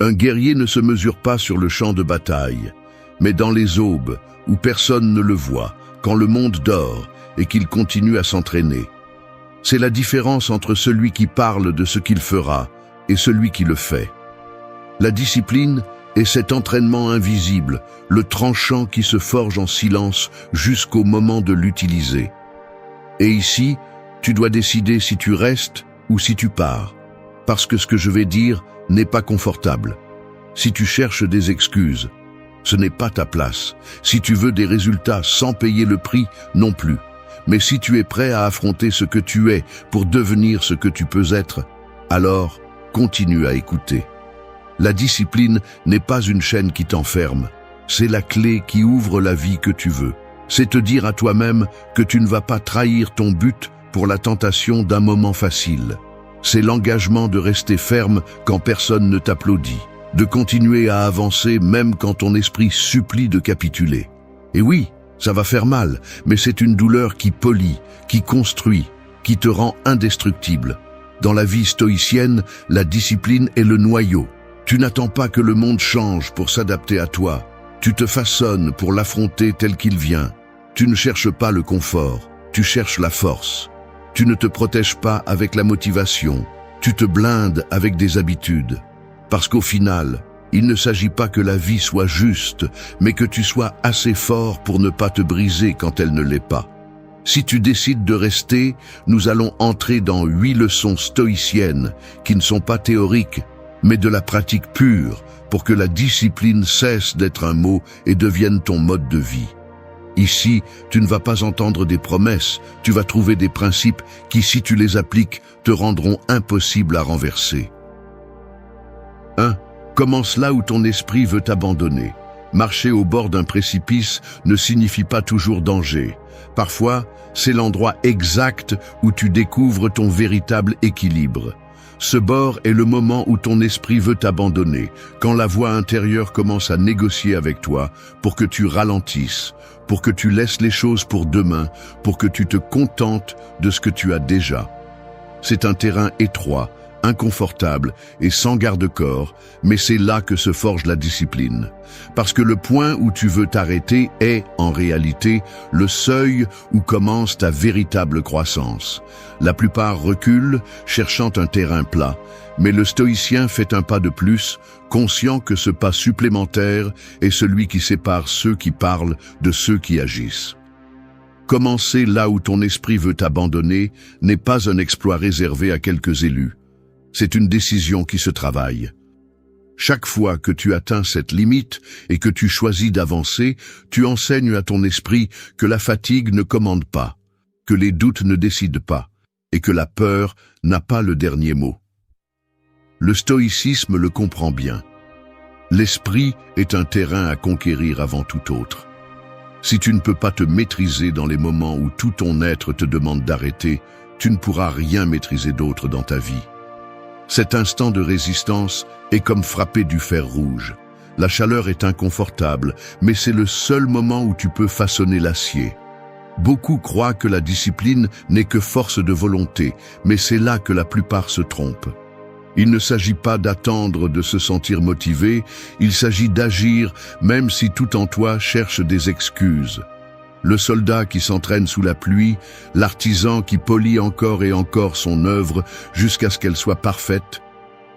Un guerrier ne se mesure pas sur le champ de bataille, mais dans les aubes, où personne ne le voit, quand le monde dort et qu'il continue à s'entraîner. C'est la différence entre celui qui parle de ce qu'il fera et celui qui le fait. La discipline est cet entraînement invisible, le tranchant qui se forge en silence jusqu'au moment de l'utiliser. Et ici, tu dois décider si tu restes ou si tu pars, parce que ce que je vais dire n'est pas confortable. Si tu cherches des excuses, ce n'est pas ta place. Si tu veux des résultats sans payer le prix, non plus. Mais si tu es prêt à affronter ce que tu es pour devenir ce que tu peux être, alors continue à écouter. La discipline n'est pas une chaîne qui t'enferme, c'est la clé qui ouvre la vie que tu veux. C'est te dire à toi-même que tu ne vas pas trahir ton but pour la tentation d'un moment facile. C'est l'engagement de rester ferme quand personne ne t'applaudit, de continuer à avancer même quand ton esprit supplie de capituler. Et oui, ça va faire mal, mais c'est une douleur qui polit, qui construit, qui te rend indestructible. Dans la vie stoïcienne, la discipline est le noyau. Tu n'attends pas que le monde change pour s'adapter à toi. Tu te façonnes pour l'affronter tel qu'il vient. Tu ne cherches pas le confort, tu cherches la force. Tu ne te protèges pas avec la motivation, tu te blindes avec des habitudes. Parce qu'au final, il ne s'agit pas que la vie soit juste, mais que tu sois assez fort pour ne pas te briser quand elle ne l'est pas. Si tu décides de rester, nous allons entrer dans 8 leçons stoïciennes qui ne sont pas théoriques, mais de la pratique pure, pour que la discipline cesse d'être un mot et devienne ton mode de vie. Ici, tu ne vas pas entendre des promesses, tu vas trouver des principes qui, si tu les appliques, te rendront impossibles à renverser. 1. Commence là où ton esprit veut t'abandonner. Marcher au bord d'un précipice ne signifie pas toujours danger. Parfois, c'est l'endroit exact où tu découvres ton véritable équilibre. Ce bord est le moment où ton esprit veut t'abandonner, quand la voix intérieure commence à négocier avec toi pour que tu ralentisses, pour que tu laisses les choses pour demain, pour que tu te contentes de ce que tu as déjà. C'est un terrain étroit, inconfortable et sans garde-corps, mais c'est là que se forge la discipline. Parce que le point où tu veux t'arrêter est, en réalité, le seuil où commence ta véritable croissance. La plupart reculent, cherchant un terrain plat, mais le stoïcien fait un pas de plus, conscient que ce pas supplémentaire est celui qui sépare ceux qui parlent de ceux qui agissent. Commencer là où ton esprit veut t'abandonner n'est pas un exploit réservé à quelques élus. C'est une décision qui se travaille. Chaque fois que tu atteins cette limite et que tu choisis d'avancer, tu enseignes à ton esprit que la fatigue ne commande pas, que les doutes ne décident pas, et que la peur n'a pas le dernier mot. Le stoïcisme le comprend bien. L'esprit est un terrain à conquérir avant tout autre. Si tu ne peux pas te maîtriser dans les moments où tout ton être te demande d'arrêter, tu ne pourras rien maîtriser d'autre dans ta vie. Cet instant de résistance est comme frapper du fer rouge. La chaleur est inconfortable, mais c'est le seul moment où tu peux façonner l'acier. Beaucoup croient que la discipline n'est que force de volonté, mais c'est là que la plupart se trompent. Il ne s'agit pas d'attendre de se sentir motivé, il s'agit d'agir même si tout en toi cherche des excuses. Le soldat qui s'entraîne sous la pluie, l'artisan qui polit encore et encore son œuvre jusqu'à ce qu'elle soit parfaite,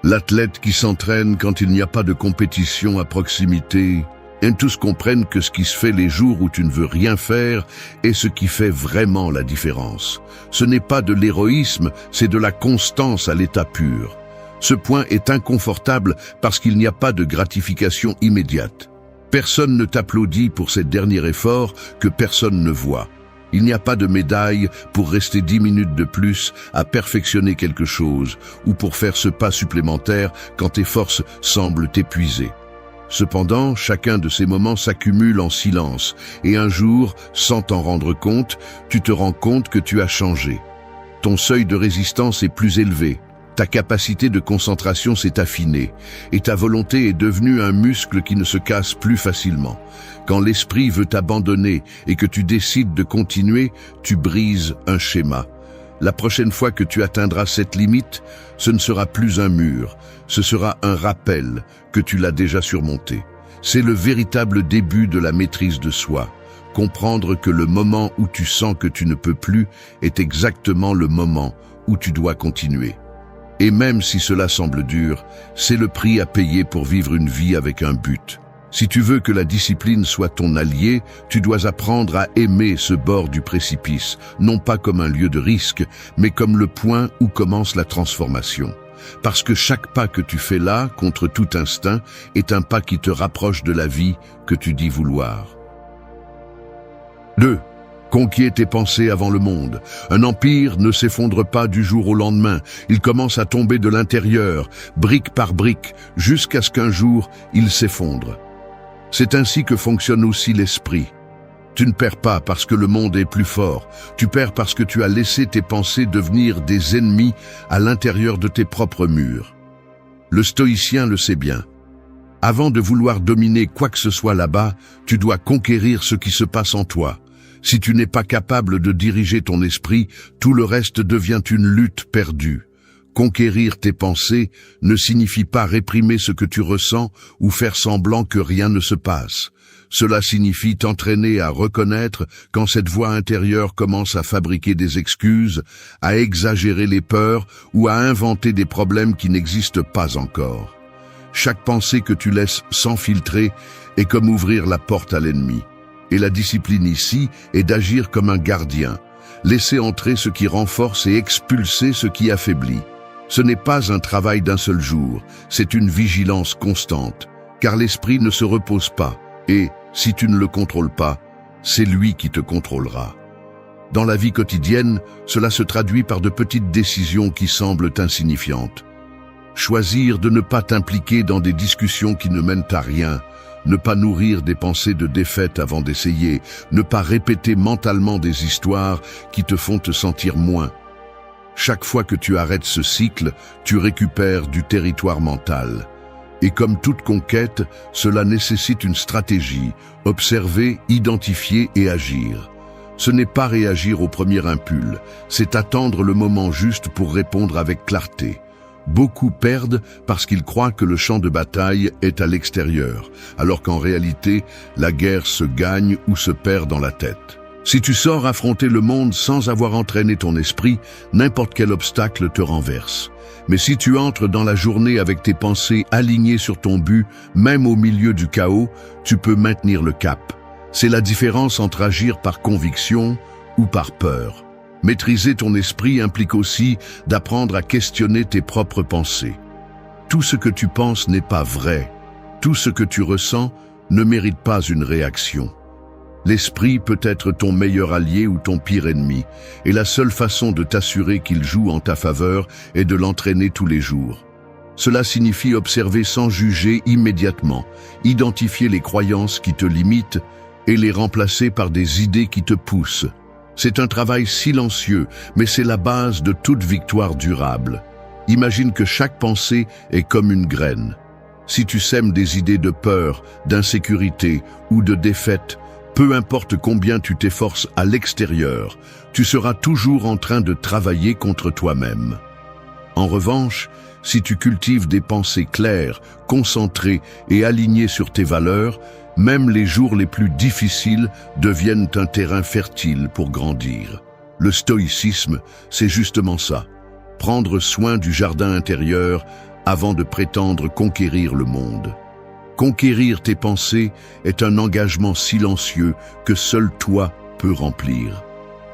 l'athlète qui s'entraîne quand il n'y a pas de compétition à proximité, et tous comprennent que ce qui se fait les jours où tu ne veux rien faire est ce qui fait vraiment la différence. Ce n'est pas de l'héroïsme, c'est de la constance à l'état pur. Ce point est inconfortable parce qu'il n'y a pas de gratification immédiate. Personne ne t'applaudit pour ces derniers efforts que personne ne voit. Il n'y a pas de médaille pour rester 10 minutes de plus à perfectionner quelque chose ou pour faire ce pas supplémentaire quand tes forces semblent t'épuiser. Cependant, chacun de ces moments s'accumule en silence et un jour, sans t'en rendre compte, tu te rends compte que tu as changé. Ton seuil de résistance est plus élevé. Ta capacité de concentration s'est affinée et ta volonté est devenue un muscle qui ne se casse plus facilement. Quand l'esprit veut t'abandonner et que tu décides de continuer, tu brises un schéma. La prochaine fois que tu atteindras cette limite, ce ne sera plus un mur, ce sera un rappel que tu l'as déjà surmonté. C'est le véritable début de la maîtrise de soi. Comprendre que le moment où tu sens que tu ne peux plus est exactement le moment où tu dois continuer. Et même si cela semble dur, c'est le prix à payer pour vivre une vie avec un but. Si tu veux que la discipline soit ton allié, tu dois apprendre à aimer ce bord du précipice, non pas comme un lieu de risque, mais comme le point où commence la transformation. Parce que chaque pas que tu fais là, contre tout instinct, est un pas qui te rapproche de la vie que tu dis vouloir. 2. Conquiers tes pensées avant le monde. Un empire ne s'effondre pas du jour au lendemain. Il commence à tomber de l'intérieur, brique par brique, jusqu'à ce qu'un jour, il s'effondre. C'est ainsi que fonctionne aussi l'esprit. Tu ne perds pas parce que le monde est plus fort. Tu perds parce que tu as laissé tes pensées devenir des ennemis à l'intérieur de tes propres murs. Le stoïcien le sait bien. Avant de vouloir dominer quoi que ce soit là-bas, tu dois conquérir ce qui se passe en toi. Si tu n'es pas capable de diriger ton esprit, tout le reste devient une lutte perdue. Conquérir tes pensées ne signifie pas réprimer ce que tu ressens ou faire semblant que rien ne se passe. Cela signifie t'entraîner à reconnaître quand cette voix intérieure commence à fabriquer des excuses, à exagérer les peurs ou à inventer des problèmes qui n'existent pas encore. Chaque pensée que tu laisses s'enfiltrer est comme ouvrir la porte à l'ennemi. Et la discipline ici est d'agir comme un gardien, laisser entrer ce qui renforce et expulser ce qui affaiblit. Ce n'est pas un travail d'un seul jour, c'est une vigilance constante, car l'esprit ne se repose pas, et, si tu ne le contrôles pas, c'est lui qui te contrôlera. Dans la vie quotidienne, cela se traduit par de petites décisions qui semblent insignifiantes. Choisir de ne pas t'impliquer dans des discussions qui ne mènent à rien, ne pas nourrir des pensées de défaite avant d'essayer, ne pas répéter mentalement des histoires qui te font te sentir moins. Chaque fois que tu arrêtes ce cycle, tu récupères du territoire mental. Et comme toute conquête, cela nécessite une stratégie, observer, identifier et agir. Ce n'est pas réagir au premier impulse, c'est attendre le moment juste pour répondre avec clarté. Beaucoup perdent parce qu'ils croient que le champ de bataille est à l'extérieur, alors qu'en réalité, la guerre se gagne ou se perd dans la tête. Si tu sors affronter le monde sans avoir entraîné ton esprit, n'importe quel obstacle te renverse. Mais si tu entres dans la journée avec tes pensées alignées sur ton but, même au milieu du chaos, tu peux maintenir le cap. C'est la différence entre agir par conviction ou par peur. Maîtriser ton esprit implique aussi d'apprendre à questionner tes propres pensées. Tout ce que tu penses n'est pas vrai. Tout ce que tu ressens ne mérite pas une réaction. L'esprit peut être ton meilleur allié ou ton pire ennemi, et la seule façon de t'assurer qu'il joue en ta faveur est de l'entraîner tous les jours. Cela signifie observer sans juger immédiatement, identifier les croyances qui te limitent et les remplacer par des idées qui te poussent. C'est un travail silencieux, mais c'est la base de toute victoire durable. Imagine que chaque pensée est comme une graine. Si tu sèmes des idées de peur, d'insécurité ou de défaite, peu importe combien tu t'efforces à l'extérieur, tu seras toujours en train de travailler contre toi-même. En revanche, si tu cultives des pensées claires, concentrées et alignées sur tes valeurs, même les jours les plus difficiles deviennent un terrain fertile pour grandir. Le stoïcisme, c'est justement ça. Prendre soin du jardin intérieur avant de prétendre conquérir le monde. Conquérir tes pensées est un engagement silencieux que seul toi peux remplir.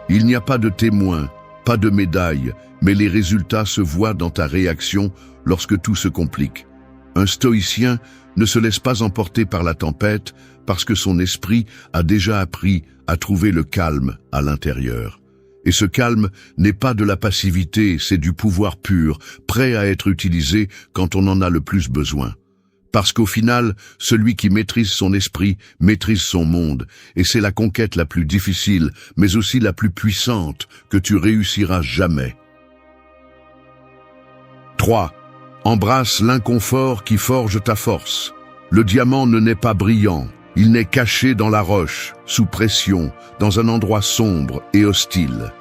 Il n'y a pas de témoin, pas de médaille, mais les résultats se voient dans ta réaction lorsque tout se complique. Un stoïcien ne se laisse pas emporter par la tempête parce que son esprit a déjà appris à trouver le calme à l'intérieur. Et ce calme n'est pas de la passivité, c'est du pouvoir pur, prêt à être utilisé quand on en a le plus besoin. Parce qu'au final, celui qui maîtrise son esprit maîtrise son monde, et c'est la conquête la plus difficile, mais aussi la plus puissante que tu réussiras jamais. 3. Embrasse l'inconfort qui forge ta force. Le diamant ne naît pas brillant, il naît caché dans la roche, sous pression, dans un endroit sombre et hostile.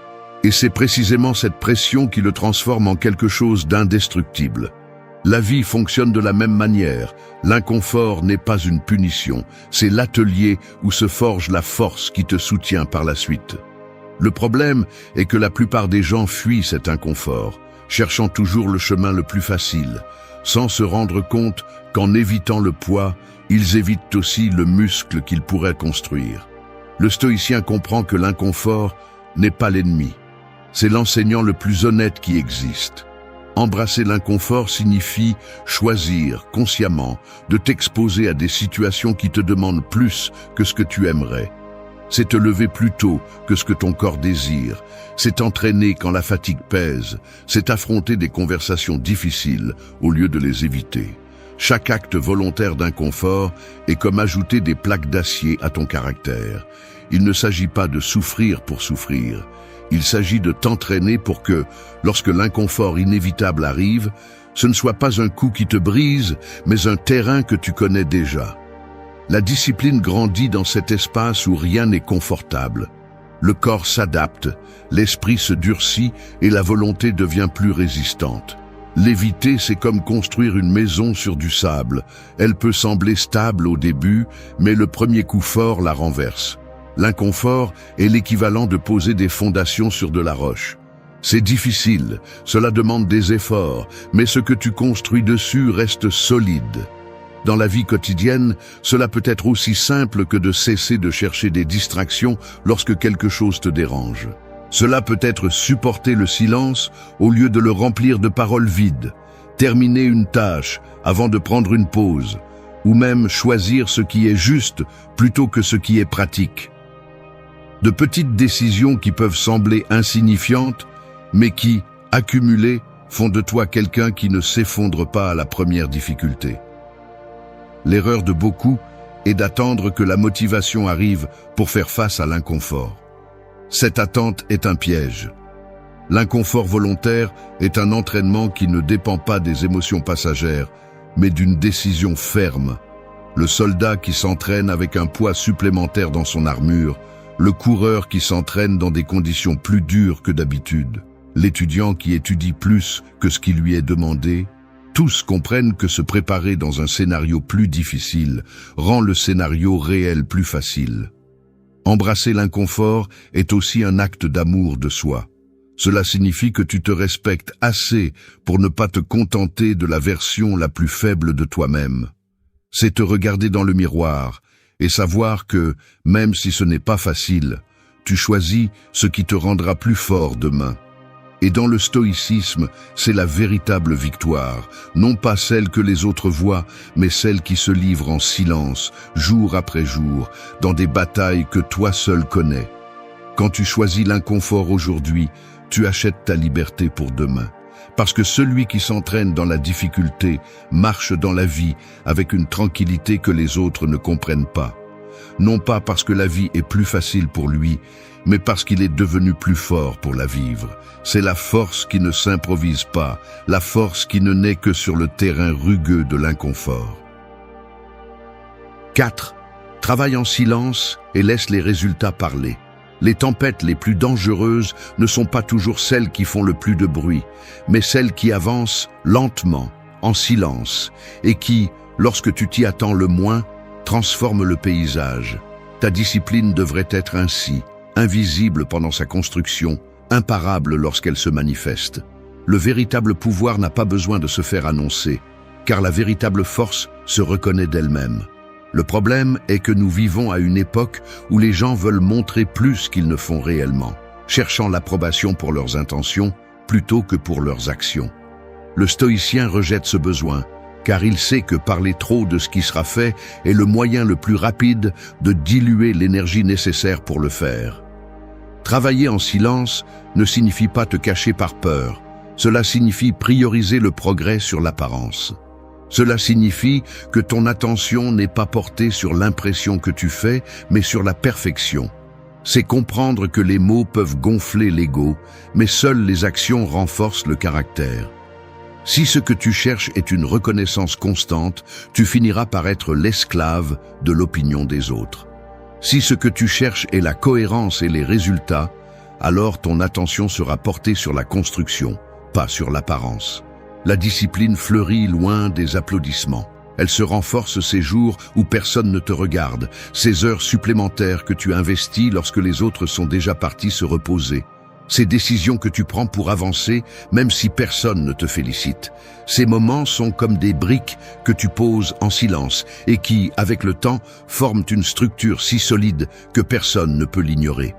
Et c'est précisément cette pression qui le transforme en quelque chose d'indestructible. La vie fonctionne de la même manière. L'inconfort n'est pas une punition, c'est l'atelier où se forge la force qui te soutient par la suite. Le problème est que la plupart des gens fuient cet inconfort, cherchant toujours le chemin le plus facile, sans se rendre compte qu'en évitant le poids, ils évitent aussi le muscle qu'ils pourraient construire. Le stoïcien comprend que l'inconfort n'est pas l'ennemi. C'est l'enseignant le plus honnête qui existe. Embrasser l'inconfort signifie choisir consciemment de t'exposer à des situations qui te demandent plus que ce que tu aimerais. C'est te lever plus tôt que ce que ton corps désire. C'est t'entraîner quand la fatigue pèse. C'est affronter des conversations difficiles au lieu de les éviter. Chaque acte volontaire d'inconfort est comme ajouter des plaques d'acier à ton caractère. Il ne s'agit pas de souffrir pour souffrir. Il s'agit de t'entraîner pour que, lorsque l'inconfort inévitable arrive, ce ne soit pas un coup qui te brise, mais un terrain que tu connais déjà. La discipline grandit dans cet espace où rien n'est confortable. Le corps s'adapte, l'esprit se durcit et la volonté devient plus résistante. L'éviter, c'est comme construire une maison sur du sable. Elle peut sembler stable au début, mais le premier coup fort la renverse. L'inconfort est l'équivalent de poser des fondations sur de la roche. C'est difficile, cela demande des efforts, mais ce que tu construis dessus reste solide. Dans la vie quotidienne, cela peut être aussi simple que de cesser de chercher des distractions lorsque quelque chose te dérange. Cela peut être supporter le silence au lieu de le remplir de paroles vides, terminer une tâche avant de prendre une pause, ou même choisir ce qui est juste plutôt que ce qui est pratique. De petites décisions qui peuvent sembler insignifiantes, mais qui, accumulées, font de toi quelqu'un qui ne s'effondre pas à la première difficulté. L'erreur de beaucoup est d'attendre que la motivation arrive pour faire face à l'inconfort. Cette attente est un piège. L'inconfort volontaire est un entraînement qui ne dépend pas des émotions passagères, mais d'une décision ferme. Le soldat qui s'entraîne avec un poids supplémentaire dans son armure, le coureur qui s'entraîne dans des conditions plus dures que d'habitude, l'étudiant qui étudie plus que ce qui lui est demandé, tous comprennent que se préparer dans un scénario plus difficile rend le scénario réel plus facile. Embrasser l'inconfort est aussi un acte d'amour de soi. Cela signifie que tu te respectes assez pour ne pas te contenter de la version la plus faible de toi-même. C'est te regarder dans le miroir et savoir que, même si ce n'est pas facile, tu choisis ce qui te rendra plus fort demain. Et dans le stoïcisme, c'est la véritable victoire, non pas celle que les autres voient, mais celle qui se livre en silence, jour après jour, dans des batailles que toi seul connais. Quand tu choisis l'inconfort aujourd'hui, tu achètes ta liberté pour demain. Parce que celui qui s'entraîne dans la difficulté marche dans la vie avec une tranquillité que les autres ne comprennent pas. Non pas parce que la vie est plus facile pour lui, mais parce qu'il est devenu plus fort pour la vivre. C'est la force qui ne s'improvise pas, la force qui ne naît que sur le terrain rugueux de l'inconfort. 4. Travaille en silence et laisse les résultats parler. Les tempêtes les plus dangereuses ne sont pas toujours celles qui font le plus de bruit, mais celles qui avancent lentement, en silence, et qui, lorsque tu t'y attends le moins, transforment le paysage. Ta discipline devrait être ainsi, invisible pendant sa construction, imparable lorsqu'elle se manifeste. Le véritable pouvoir n'a pas besoin de se faire annoncer, car la véritable force se reconnaît d'elle-même. Le problème est que nous vivons à une époque où les gens veulent montrer plus qu'ils ne font réellement, cherchant l'approbation pour leurs intentions plutôt que pour leurs actions. Le stoïcien rejette ce besoin, car il sait que parler trop de ce qui sera fait est le moyen le plus rapide de diluer l'énergie nécessaire pour le faire. Travailler en silence ne signifie pas te cacher par peur, cela signifie prioriser le progrès sur l'apparence. Cela signifie que ton attention n'est pas portée sur l'impression que tu fais, mais sur la perfection. C'est comprendre que les mots peuvent gonfler l'ego, mais seules les actions renforcent le caractère. Si ce que tu cherches est une reconnaissance constante, tu finiras par être l'esclave de l'opinion des autres. Si ce que tu cherches est la cohérence et les résultats, alors ton attention sera portée sur la construction, pas sur l'apparence. La discipline fleurit loin des applaudissements. Elle se renforce ces jours où personne ne te regarde, ces heures supplémentaires que tu investis lorsque les autres sont déjà partis se reposer. Ces décisions que tu prends pour avancer, même si personne ne te félicite. Ces moments sont comme des briques que tu poses en silence et qui, avec le temps, forment une structure si solide que personne ne peut l'ignorer.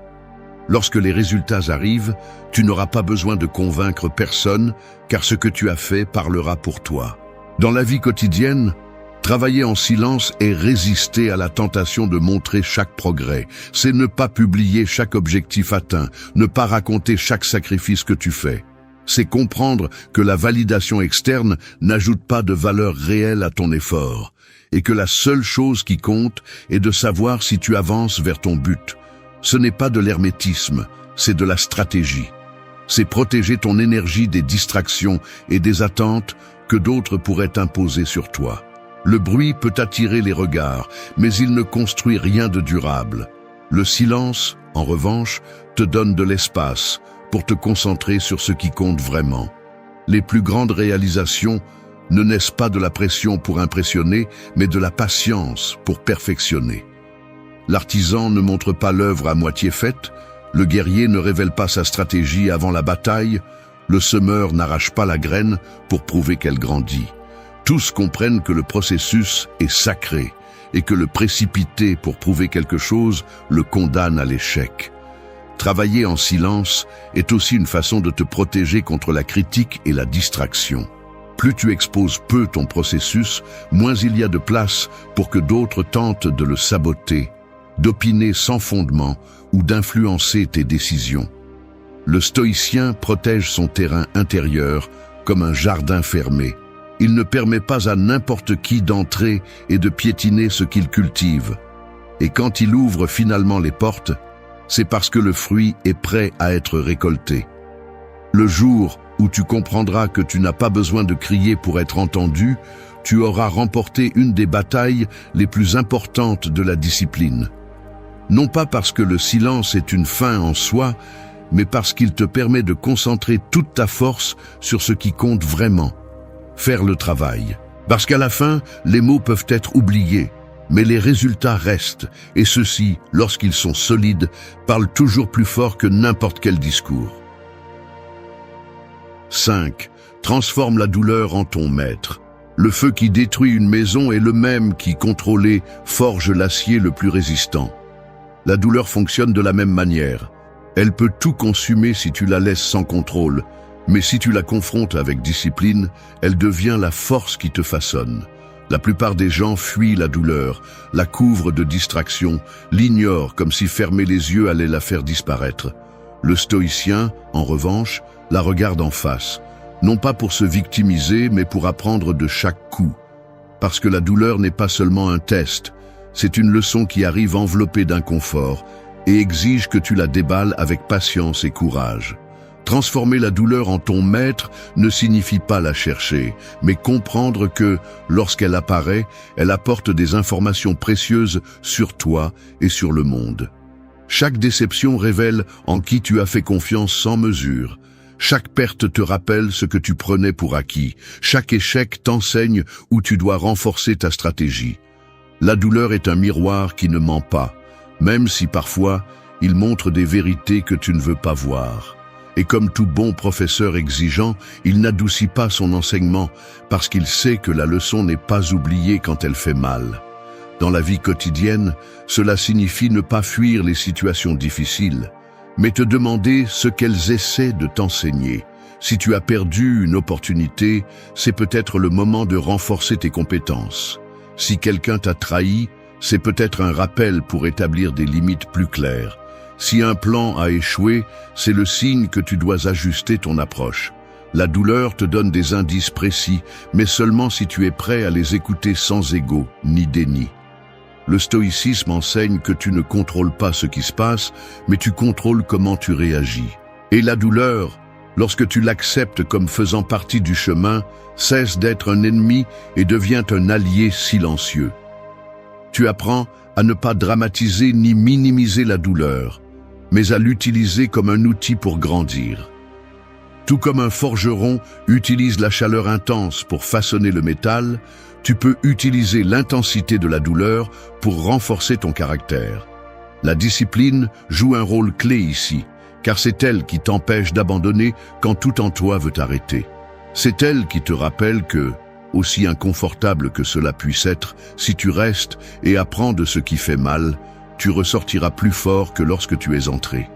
Lorsque les résultats arrivent, tu n'auras pas besoin de convaincre personne, car ce que tu as fait parlera pour toi. Dans la vie quotidienne, travailler en silence et résister à la tentation de montrer chaque progrès. C'est ne pas publier chaque objectif atteint, ne pas raconter chaque sacrifice que tu fais. C'est comprendre que la validation externe n'ajoute pas de valeur réelle à ton effort, et que la seule chose qui compte est de savoir si tu avances vers ton but. Ce n'est pas de l'hermétisme, c'est de la stratégie. C'est protéger ton énergie des distractions et des attentes que d'autres pourraient imposer sur toi. Le bruit peut attirer les regards, mais il ne construit rien de durable. Le silence, en revanche, te donne de l'espace pour te concentrer sur ce qui compte vraiment. Les plus grandes réalisations ne naissent pas de la pression pour impressionner, mais de la patience pour perfectionner. L'artisan ne montre pas l'œuvre à moitié faite, le guerrier ne révèle pas sa stratégie avant la bataille, le semeur n'arrache pas la graine pour prouver qu'elle grandit. Tous comprennent que le processus est sacré et que le précipiter pour prouver quelque chose le condamne à l'échec. Travailler en silence est aussi une façon de te protéger contre la critique et la distraction. Plus tu exposes peu ton processus, moins il y a de place pour que d'autres tentent de le saboter, d'opiner sans fondement ou d'influencer tes décisions. Le stoïcien protège son terrain intérieur comme un jardin fermé. Il ne permet pas à n'importe qui d'entrer et de piétiner ce qu'il cultive. Et quand il ouvre finalement les portes, c'est parce que le fruit est prêt à être récolté. Le jour où tu comprendras que tu n'as pas besoin de crier pour être entendu, tu auras remporté une des batailles les plus importantes de la discipline. Non pas parce que le silence est une fin en soi, mais parce qu'il te permet de concentrer toute ta force sur ce qui compte vraiment. Faire le travail. Parce qu'à la fin, les mots peuvent être oubliés, mais les résultats restent, et ceux-ci, lorsqu'ils sont solides, parlent toujours plus fort que n'importe quel discours. 5. Transforme la douleur en ton maître. Le feu qui détruit une maison est le même qui, contrôlé, forge l'acier le plus résistant. La douleur fonctionne de la même manière. Elle peut tout consumer si tu la laisses sans contrôle, mais si tu la confrontes avec discipline, elle devient la force qui te façonne. La plupart des gens fuient la douleur, la couvrent de distractions, l'ignorent comme si fermer les yeux allait la faire disparaître. Le stoïcien, en revanche, la regarde en face, non pas pour se victimiser, mais pour apprendre de chaque coup. Parce que la douleur n'est pas seulement un test, c'est une leçon qui arrive enveloppée d'inconfort et exige que tu la déballes avec patience et courage. Transformer la douleur en ton maître ne signifie pas la chercher, mais comprendre que, lorsqu'elle apparaît, elle apporte des informations précieuses sur toi et sur le monde. Chaque déception révèle en qui tu as fait confiance sans mesure. Chaque perte te rappelle ce que tu prenais pour acquis. Chaque échec t'enseigne où tu dois renforcer ta stratégie. La douleur est un miroir qui ne ment pas, même si parfois il montre des vérités que tu ne veux pas voir. Et comme tout bon professeur exigeant, il n'adoucit pas son enseignement parce qu'il sait que la leçon n'est pas oubliée quand elle fait mal. Dans la vie quotidienne, cela signifie ne pas fuir les situations difficiles, mais te demander ce qu'elles essaient de t'enseigner. Si tu as perdu une opportunité, c'est peut-être le moment de renforcer tes compétences. Si quelqu'un t'a trahi, c'est peut-être un rappel pour établir des limites plus claires. Si un plan a échoué, c'est le signe que tu dois ajuster ton approche. La douleur te donne des indices précis, mais seulement si tu es prêt à les écouter sans ego ni déni. Le stoïcisme enseigne que tu ne contrôles pas ce qui se passe, mais tu contrôles comment tu réagis. Et la douleur, lorsque tu l'acceptes comme faisant partie du chemin, cesse d'être un ennemi et devient un allié silencieux. Tu apprends à ne pas dramatiser ni minimiser la douleur. mais à l'utiliser comme un outil pour grandir. Tout comme un forgeron utilise la chaleur intense pour façonner le métal, tu peux utiliser l'intensité de la douleur pour renforcer ton caractère. La discipline joue un rôle clé ici, car c'est elle qui t'empêche d'abandonner quand tout en toi veut t'arrêter. C'est elle qui te rappelle que, aussi inconfortable que cela puisse être, si tu restes et apprends de ce qui fait mal, tu ressortiras plus fort que lorsque tu es entré.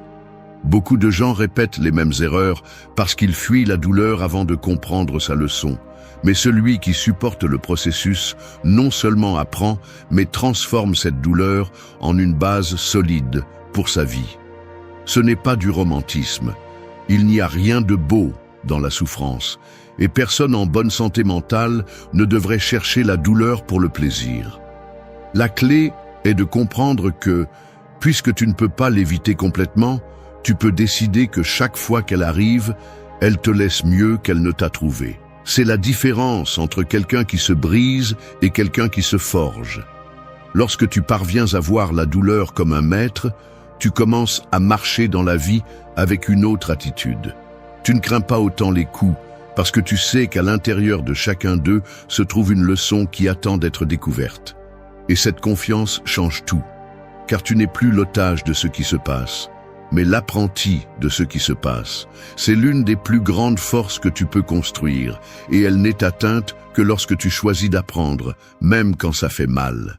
Beaucoup de gens répètent les mêmes erreurs parce qu'ils fuient la douleur avant de comprendre sa leçon. Mais celui qui supporte le processus non seulement apprend, mais transforme cette douleur en une base solide pour sa vie. Ce n'est pas du romantisme. Il n'y a rien de beau dans la souffrance, et personne en bonne santé mentale ne devrait chercher la douleur pour le plaisir. La clé est de comprendre que, puisque tu ne peux pas l'éviter complètement, tu peux décider que chaque fois qu'elle arrive, elle te laisse mieux qu'elle ne t'a trouvé. C'est la différence entre quelqu'un qui se brise et quelqu'un qui se forge. Lorsque tu parviens à voir la douleur comme un maître, tu commences à marcher dans la vie avec une autre attitude. Tu ne crains pas autant les coups, parce que tu sais qu'à l'intérieur de chacun d'eux se trouve une leçon qui attend d'être découverte. Et cette confiance change tout, car tu n'es plus l'otage de ce qui se passe, mais l'apprenti de ce qui se passe. C'est l'une des plus grandes forces que tu peux construire, et elle n'est atteinte que lorsque tu choisis d'apprendre, même quand ça fait mal.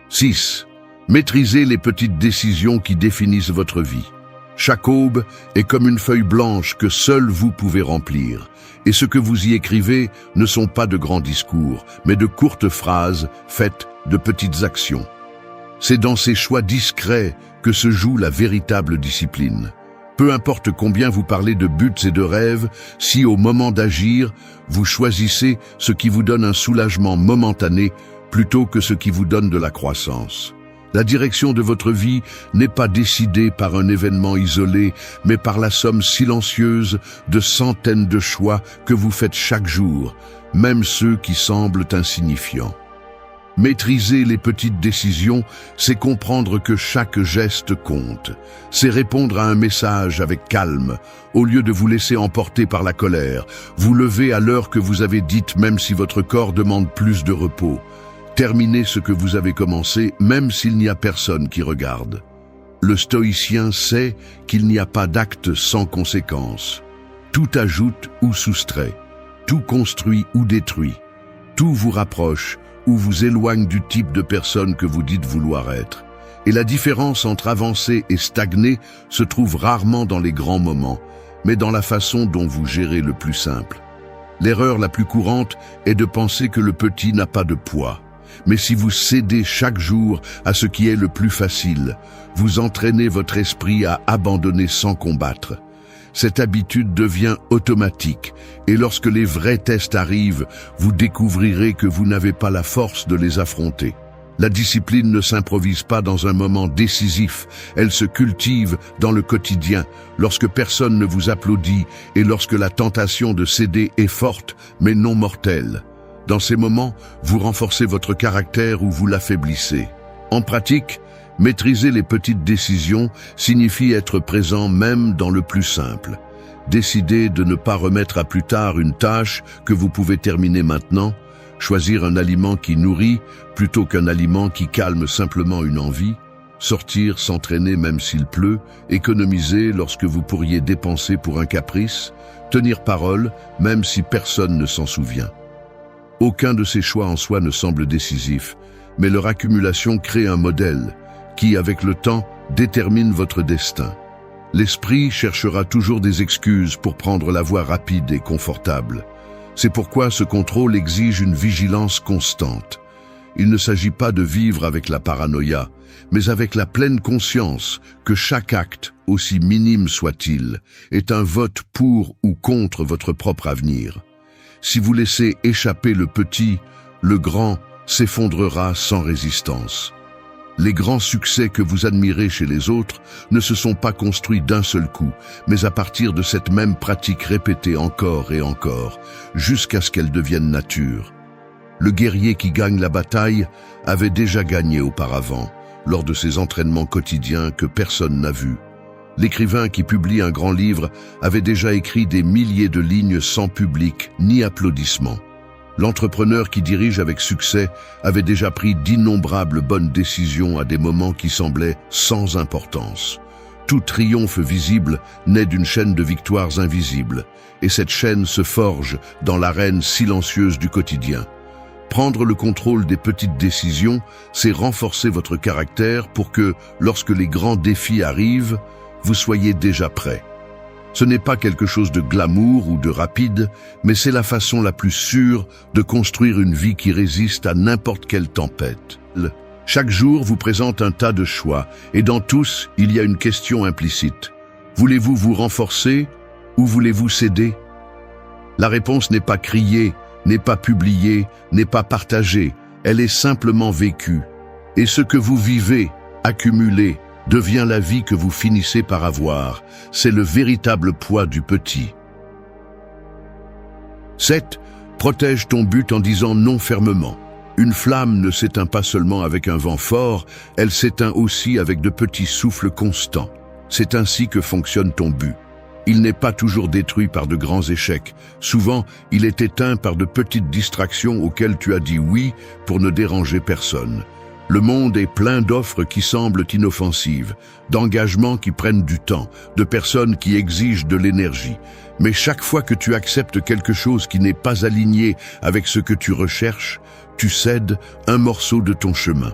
6. Maîtrisez les petites décisions qui définissent votre vie. Chaque aube est comme une feuille blanche que seul vous pouvez remplir, et ce que vous y écrivez ne sont pas de grands discours, mais de courtes phrases faites de petites actions. C'est dans ces choix discrets que se joue la véritable discipline. Peu importe combien vous parlez de buts et de rêves, si au moment d'agir, vous choisissez ce qui vous donne un soulagement momentané plutôt que ce qui vous donne de la croissance. La direction de votre vie n'est pas décidée par un événement isolé, mais par la somme silencieuse de centaines de choix que vous faites chaque jour, même ceux qui semblent insignifiants. Maîtriser les petites décisions, c'est comprendre que chaque geste compte. C'est répondre à un message avec calme, au lieu de vous laisser emporter par la colère. Vous lever à l'heure que vous avez dite, même si votre corps demande plus de repos. Terminez ce que vous avez commencé, même s'il n'y a personne qui regarde. Le stoïcien sait qu'il n'y a pas d'acte sans conséquence. Tout ajoute ou soustrait, tout construit ou détruit, tout vous rapproche ou vous éloigne du type de personne que vous dites vouloir être. Et la différence entre avancer et stagner se trouve rarement dans les grands moments, mais dans la façon dont vous gérez le plus simple. L'erreur la plus courante est de penser que le petit n'a pas de poids. Mais si vous cédez chaque jour à ce qui est le plus facile, vous entraînez votre esprit à abandonner sans combattre. Cette habitude devient automatique, et lorsque les vrais tests arrivent, vous découvrirez que vous n'avez pas la force de les affronter. La discipline ne s'improvise pas dans un moment décisif, elle se cultive dans le quotidien, lorsque personne ne vous applaudit et lorsque la tentation de céder est forte, mais non mortelle. Dans ces moments, vous renforcez votre caractère ou vous l'affaiblissez. En pratique, maîtriser les petites décisions signifie être présent même dans le plus simple. Décider de ne pas remettre à plus tard une tâche que vous pouvez terminer maintenant, choisir un aliment qui nourrit plutôt qu'un aliment qui calme simplement une envie, sortir s'entraîner même s'il pleut, économiser lorsque vous pourriez dépenser pour un caprice, tenir parole même si personne ne s'en souvient. Aucun de ces choix en soi ne semble décisif, mais leur accumulation crée un modèle qui, avec le temps, détermine votre destin. L'esprit cherchera toujours des excuses pour prendre la voie rapide et confortable. C'est pourquoi ce contrôle exige une vigilance constante. Il ne s'agit pas de vivre avec la paranoïa, mais avec la pleine conscience que chaque acte, aussi minime soit-il, est un vote pour ou contre votre propre avenir. Si vous laissez échapper le petit, le grand s'effondrera sans résistance. Les grands succès que vous admirez chez les autres ne se sont pas construits d'un seul coup, mais à partir de cette même pratique répétée encore et encore, jusqu'à ce qu'elle devienne nature. Le guerrier qui gagne la bataille avait déjà gagné auparavant. lors de ces entraînements quotidiens que personne n'a vus. L'écrivain qui publie un grand livre avait déjà écrit des milliers de lignes sans public ni applaudissements. L'entrepreneur qui dirige avec succès avait déjà pris d'innombrables bonnes décisions à des moments qui semblaient sans importance. Tout triomphe visible naît d'une chaîne de victoires invisibles, et cette chaîne se forge dans l'arène silencieuse du quotidien. Prendre le contrôle des petites décisions, c'est renforcer votre caractère pour que, lorsque les grands défis arrivent, vous soyez déjà prêt. Ce n'est pas quelque chose de glamour ou de rapide, mais c'est la façon la plus sûre de construire une vie qui résiste à n'importe quelle tempête. Chaque jour vous présente un tas de choix, et dans tous, il y a une question implicite. Voulez-vous vous renforcer ou voulez-vous céder? La réponse n'est pas criée, n'est pas publiée, n'est pas partagée, elle est simplement vécue. Et ce que vous vivez, accumulez, devient la vie que vous finissez par avoir. C'est le véritable poids du petit. 7. Protège ton but en disant non fermement. Une flamme ne s'éteint pas seulement avec un vent fort, elle s'éteint aussi avec de petits souffles constants. C'est ainsi que fonctionne ton but. Il n'est pas toujours détruit par de grands échecs. Souvent, il est éteint par de petites distractions auxquelles tu as dit oui pour ne déranger personne. Le monde est plein d'offres qui semblent inoffensives, d'engagements qui prennent du temps, de personnes qui exigent de l'énergie. Mais chaque fois que tu acceptes quelque chose qui n'est pas aligné avec ce que tu recherches, tu cèdes un morceau de ton chemin.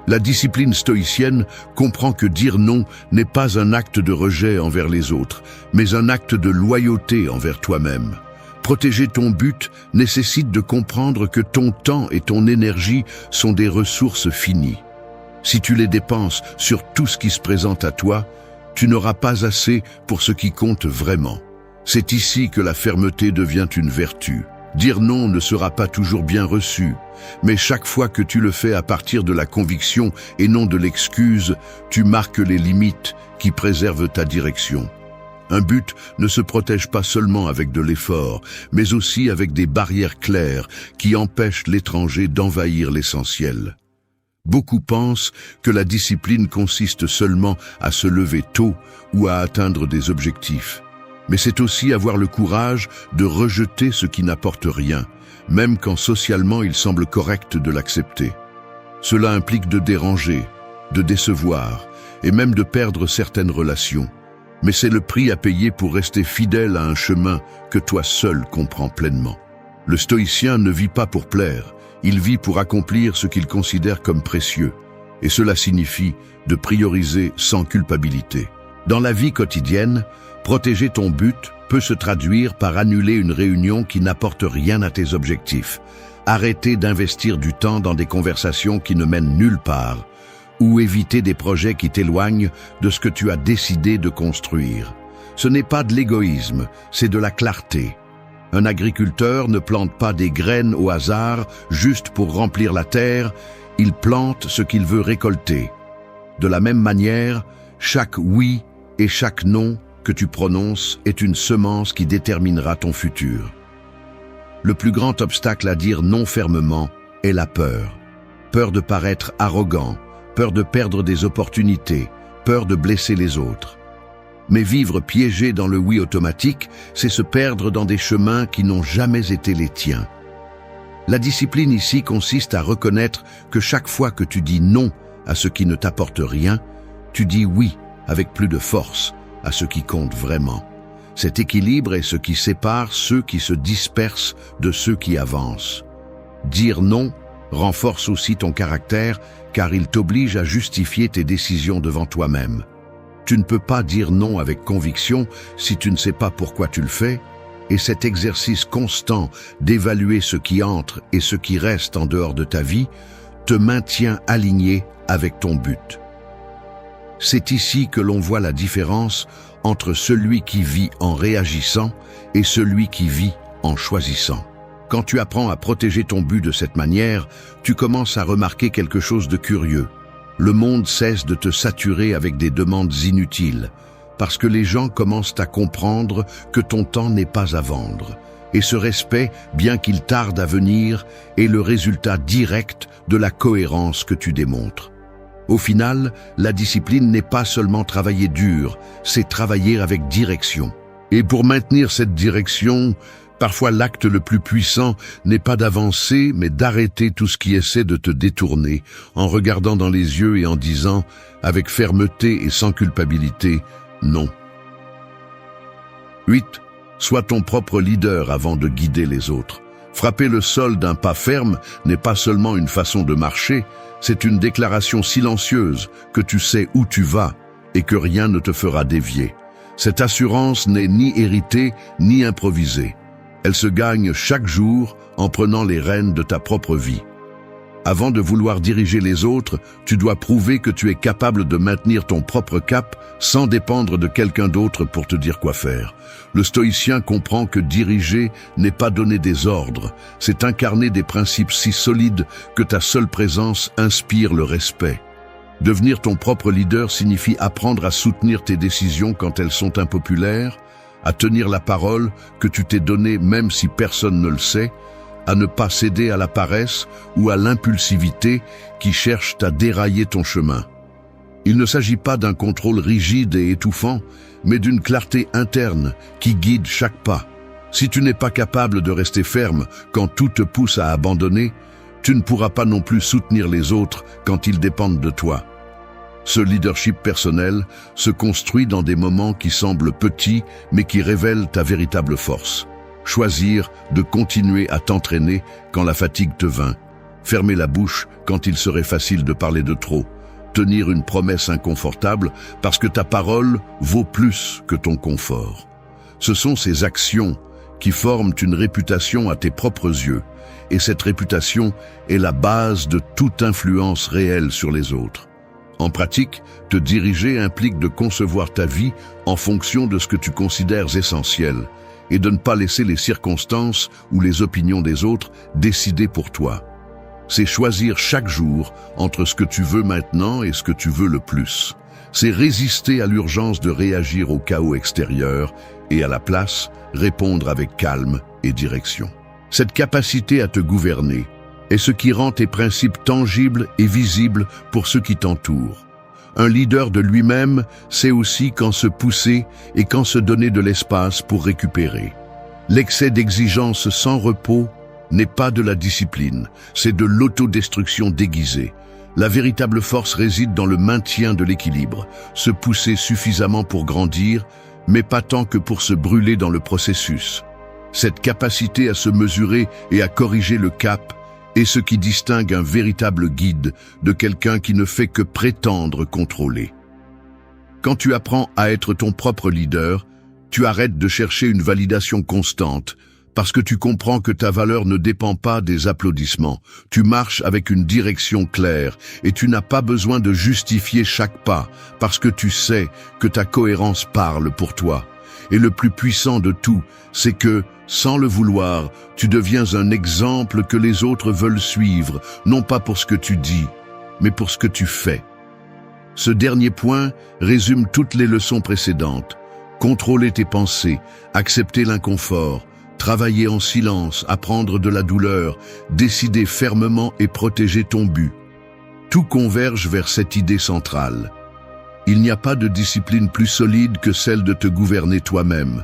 La discipline stoïcienne comprend que dire non n'est pas un acte de rejet envers les autres, mais un acte de loyauté envers toi-même. Protéger ton but nécessite de comprendre que ton temps et ton énergie sont des ressources finies. Si tu les dépenses sur tout ce qui se présente à toi, tu n'auras pas assez pour ce qui compte vraiment. C'est ici que la fermeté devient une vertu. Dire non ne sera pas toujours bien reçu, mais chaque fois que tu le fais à partir de la conviction et non de l'excuse, tu marques les limites qui préservent ta direction. Un but ne se protège pas seulement avec de l'effort, mais aussi avec des barrières claires qui empêchent l'étranger d'envahir l'essentiel. Beaucoup pensent que la discipline consiste seulement à se lever tôt ou à atteindre des objectifs. Mais c'est aussi avoir le courage de rejeter ce qui n'apporte rien, même quand socialement il semble correct de l'accepter. Cela implique de déranger, de décevoir et même de perdre certaines relations. Mais c'est le prix à payer pour rester fidèle à un chemin que toi seul comprends pleinement. Le stoïcien ne vit pas pour plaire, il vit pour accomplir ce qu'il considère comme précieux, et cela signifie de prioriser sans culpabilité. Dans la vie quotidienne, protéger ton but peut se traduire par annuler une réunion qui n'apporte rien à tes objectifs, arrêter d'investir du temps dans des conversations qui ne mènent nulle part, ou éviter des projets qui t'éloignent de ce que tu as décidé de construire. Ce n'est pas de l'égoïsme, c'est de la clarté. Un agriculteur ne plante pas des graines au hasard juste pour remplir la terre, il plante ce qu'il veut récolter. De la même manière, chaque oui et chaque non que tu prononces est une semence qui déterminera ton futur. Le plus grand obstacle à dire non fermement est la peur. Peur de paraître arrogant, peur de perdre des opportunités, peur de blesser les autres. Mais vivre piégé dans le oui automatique, c'est se perdre dans des chemins qui n'ont jamais été les tiens. La discipline ici consiste à reconnaître que chaque fois que tu dis non à ce qui ne t'apporte rien, tu dis oui avec plus de force à ce qui compte vraiment. Cet équilibre est ce qui sépare ceux qui se dispersent de ceux qui avancent. Dire non renforce aussi ton caractère car il t'oblige à justifier tes décisions devant toi-même. Tu ne peux pas dire non avec conviction si tu ne sais pas pourquoi tu le fais, et cet exercice constant d'évaluer ce qui entre et ce qui reste en dehors de ta vie te maintient aligné avec ton but. C'est ici que l'on voit la différence entre celui qui vit en réagissant et celui qui vit en choisissant. Quand tu apprends à protéger ton but de cette manière, tu commences à remarquer quelque chose de curieux. Le monde cesse de te saturer avec des demandes inutiles, parce que les gens commencent à comprendre que ton temps n'est pas à vendre. Et ce respect, bien qu'il tarde à venir, est le résultat direct de la cohérence que tu démontres. Au final, la discipline n'est pas seulement travailler dur, c'est travailler avec direction. Et pour maintenir cette direction, parfois l'acte le plus puissant n'est pas d'avancer, mais d'arrêter tout ce qui essaie de te détourner, en regardant dans les yeux et en disant, avec fermeté et sans culpabilité, non. 8. Sois ton propre leader avant de guider les autres. Frapper le sol d'un pas ferme n'est pas seulement une façon de marcher, c'est une déclaration silencieuse que tu sais où tu vas et que rien ne te fera dévier. Cette assurance n'est ni héritée ni improvisée. Elle se gagne chaque jour en prenant les rênes de ta propre vie. Avant de vouloir diriger les autres, tu dois prouver que tu es capable de maintenir ton propre cap sans dépendre de quelqu'un d'autre pour te dire quoi faire. Le stoïcien comprend que diriger n'est pas donner des ordres, c'est incarner des principes si solides que ta seule présence inspire le respect. Devenir ton propre leader signifie apprendre à soutenir tes décisions quand elles sont impopulaires, à tenir la parole que tu t'es donnée même si personne ne le sait, à ne pas céder à la paresse ou à l'impulsivité qui cherchent à dérailler ton chemin. Il ne s'agit pas d'un contrôle rigide et étouffant, mais d'une clarté interne qui guide chaque pas. Si tu n'es pas capable de rester ferme quand tout te pousse à abandonner, tu ne pourras pas non plus soutenir les autres quand ils dépendent de toi. Ce leadership personnel se construit dans des moments qui semblent petits, mais qui révèlent ta véritable force. Choisir de continuer à t'entraîner quand la fatigue te vainc. Fermer la bouche quand il serait facile de parler de trop. Tenir une promesse inconfortable parce que ta parole vaut plus que ton confort. Ce sont ces actions qui forment une réputation à tes propres yeux. Et cette réputation est la base de toute influence réelle sur les autres. En pratique, te diriger implique de concevoir ta vie en fonction de ce que tu considères essentiel et de ne pas laisser les circonstances ou les opinions des autres décider pour toi. C'est choisir chaque jour entre ce que tu veux maintenant et ce que tu veux le plus. C'est résister à l'urgence de réagir au chaos extérieur et à la place, répondre avec calme et direction. Cette capacité à te gouverner est ce qui rend tes principes tangibles et visibles pour ceux qui t'entourent. Un leader de lui-même sait aussi quand se pousser et quand se donner de l'espace pour récupérer. L'excès d'exigence sans repos n'est pas de la discipline, c'est de l'autodestruction déguisée. La véritable force réside dans le maintien de l'équilibre, se pousser suffisamment pour grandir, mais pas tant que pour se brûler dans le processus. Cette capacité à se mesurer et à corriger le cap est ce qui distingue un véritable guide de quelqu'un qui ne fait que prétendre contrôler. Quand tu apprends à être ton propre leader, tu arrêtes de chercher une validation constante, parce que tu comprends que ta valeur ne dépend pas des applaudissements. Tu marches avec une direction claire et tu n'as pas besoin de justifier chaque pas, parce que tu sais que ta cohérence parle pour toi. Et le plus puissant de tout, c'est que, sans le vouloir, tu deviens un exemple que les autres veulent suivre, non pas pour ce que tu dis, mais pour ce que tu fais. Ce dernier point résume toutes les leçons précédentes. Contrôler tes pensées, accepter l'inconfort, travailler en silence, apprendre de la douleur, décider fermement et protéger ton but. Tout converge vers cette idée centrale. Il n'y a pas de discipline plus solide que celle de te gouverner toi-même.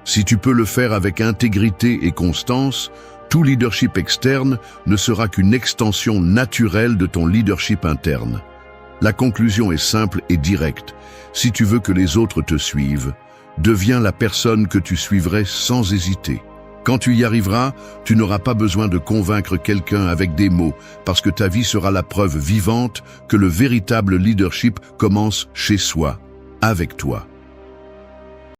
Si tu peux le faire avec intégrité et constance, tout leadership externe ne sera qu'une extension naturelle de ton leadership interne. La conclusion est simple et directe. Si tu veux que les autres te suivent, deviens la personne que tu suivrais sans hésiter. Quand tu y arriveras, tu n'auras pas besoin de convaincre quelqu'un avec des mots, parce que ta vie sera la preuve vivante que le véritable leadership commence chez soi, avec toi.